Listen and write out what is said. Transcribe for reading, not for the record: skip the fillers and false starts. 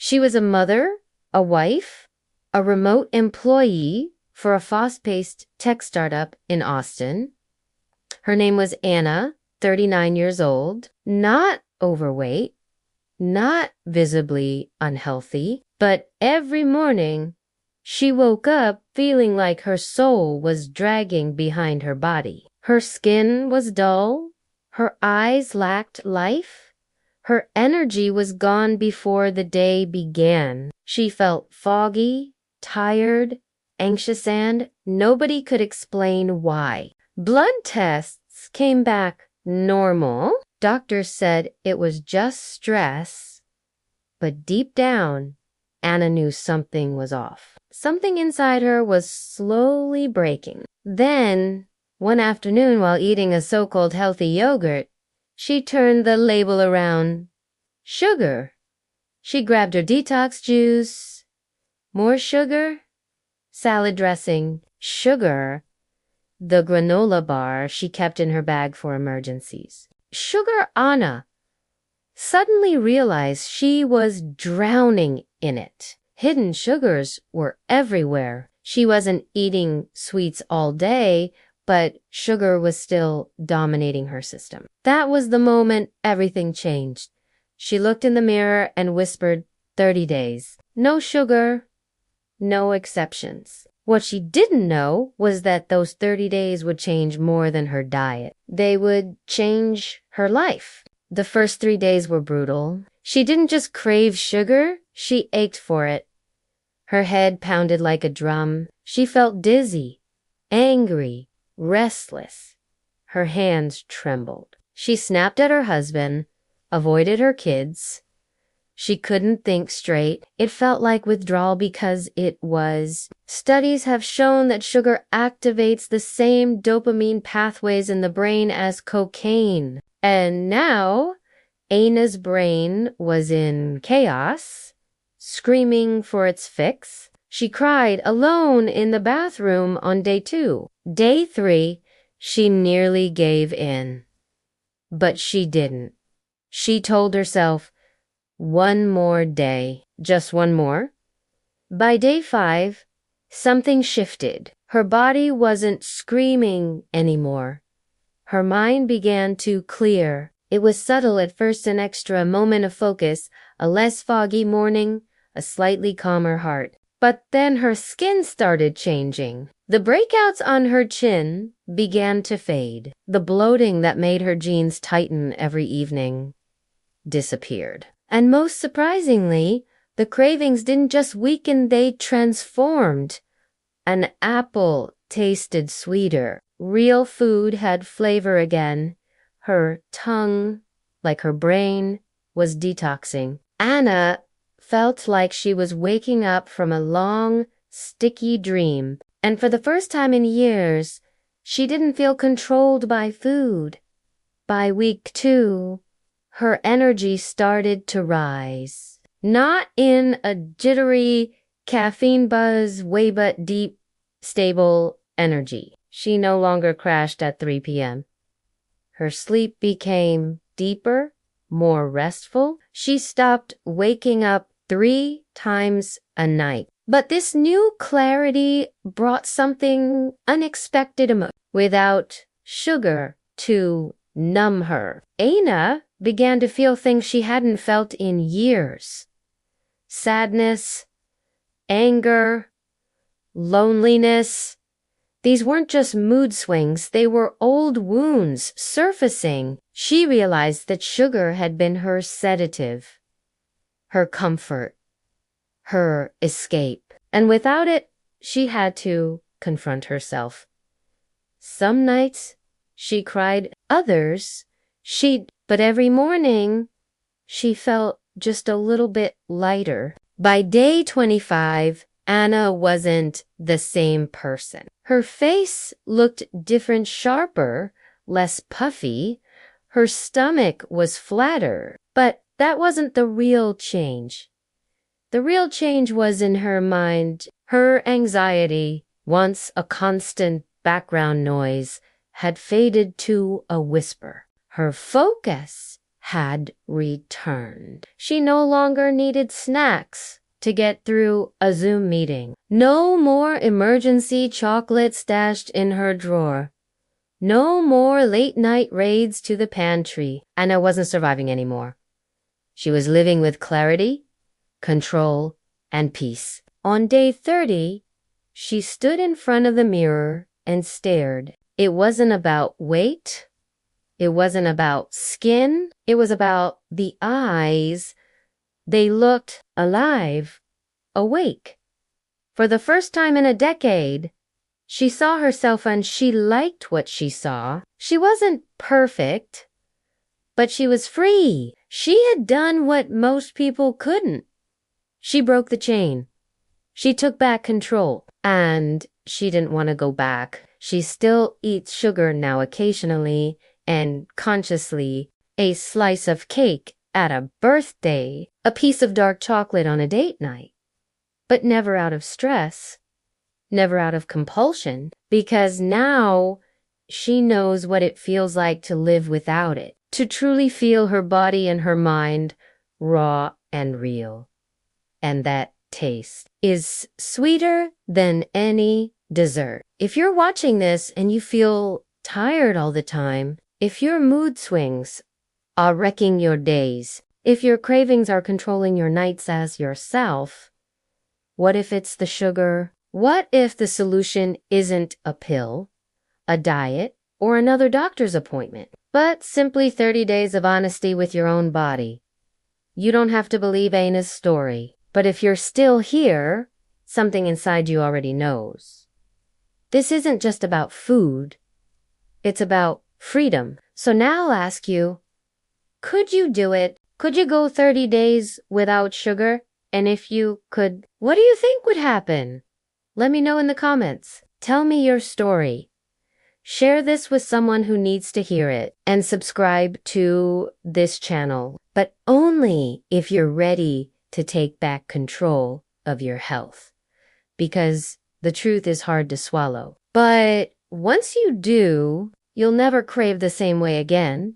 She was a mother, a wife, a remote employee for a fast-paced tech startup in Austin. Her name was Anna, 39 years old, not overweight, not visibly unhealthy, but every morning she woke up feeling like her soul was dragging behind her body. Her skin was dull, her eyes lacked life, her energy was gone before the day began. She felt foggy, tired, anxious, and nobody could explain why. Blood tests came back normal. Doctors said it was just stress, but deep down, Anna knew something was off. Something inside her was slowly breaking. Then, one afternoon while eating a so-called healthy yogurt, she turned the label around. Sugar. She grabbed her detox juice. More sugar? Salad dressing. Sugar. The granola bar she kept in her bag for emergencies. Sugar Anna suddenly realized she was drowning in it. Hidden sugars were everywhere. She wasn't eating sweets all day, but sugar was still dominating her system. That was the moment everything changed. She looked in the mirror and whispered, 30 days. No sugar, no exceptions. What she didn't know was that those 30 days would change more than her diet. They would change her life. The first 3 days were brutal. She didn't just crave sugar, she ached for it. Her head pounded like a drum. She felt dizzy, angry, restless. Her hands trembled. She snapped at her husband, avoided her kids. She couldn't think straight. It felt like withdrawal because it was. Studies have shown that sugar activates the same dopamine pathways in the brain as cocaine. And now, Anna's brain was in chaos, screaming for its fix. She cried alone in the bathroom on day 2. Day 3, she nearly gave in. But she didn't. She told herself, one more day, just one more. By day 5, something shifted. Her body wasn't screaming anymore. Her mind began to clear. It was subtle at first, an extra moment of focus, a less foggy morning, a slightly calmer heart. But then her skin started changing. The breakouts on her chin began to fade. The bloating that made her jeans tighten every evening disappeared. And most surprisingly, the cravings didn't just weaken, they transformed. An apple tasted sweeter. Real food had flavor again. Her tongue, like her brain, was detoxing. Anna felt like she was waking up from a long, sticky dream. And for the first time in years, she didn't feel controlled by food. By week 2, her energy started to rise. Not in a jittery, caffeine buzz way, but deep, stable energy. She no longer crashed at 3 p.m. Her sleep became deeper, more restful. She stopped waking up 3 times a night. But this new clarity brought something unexpected without sugar to numb her. Anna began to feel things she hadn't felt in years. Sadness, anger, loneliness. These weren't just mood swings, they were old wounds surfacing. She realized that sugar had been her sedative, her comfort, her escape. And without it, she had to confront herself. Some nights, she cried. Others, but every morning, she felt just a little bit lighter. By day 25, Anna wasn't the same person. Her face looked different, sharper, less puffy. Her stomach was flatter. But that wasn't the real change. The real change was in her mind. Her anxiety, once a constant background noise, had faded to a whisper. Her focus had returned. She no longer needed snacks to get through a Zoom meeting. No more emergency chocolate stashed in her drawer. No more late-night raids to the pantry. Anna wasn't surviving anymore. She was living with clarity, control, and peace. On day 30, she stood in front of the mirror and stared. It wasn't about weight. It wasn't about skin. It was about the eyes. They looked alive, awake. For the first time in a decade, she saw herself and she liked what she saw. She wasn't perfect, but she was free. She had done what most people couldn't. She broke the chain. She took back control, and she didn't want to go back. She still eats sugar now occasionally and consciously, a slice of cake at a birthday, a piece of dark chocolate on a date night, but never out of stress, never out of compulsion, because now she knows what it feels like to live without it, to truly feel her body and her mind raw and real. And that taste is sweeter than any dessert. If you're watching this and you feel tired all the time, if your mood swings are wrecking your days, if your cravings are controlling your nights as yourself, what if it's the sugar? What if the solution isn't a pill, a diet, or another doctor's appointment, but simply 30 days of honesty with your own body? You don't have to believe Anna's story, but if you're still here, something inside you already knows. This isn't just about food. It's about freedom. So now I'll ask you, could you do it? Could you go 30 days without sugar? And if you could, what do you think would happen? Let me know in the comments. Tell me your story. Share this with someone who needs to hear it, and subscribe to this channel, but only if you're ready to take back control of your health, because the truth is hard to swallow. But once you do, you'll never crave the same way again.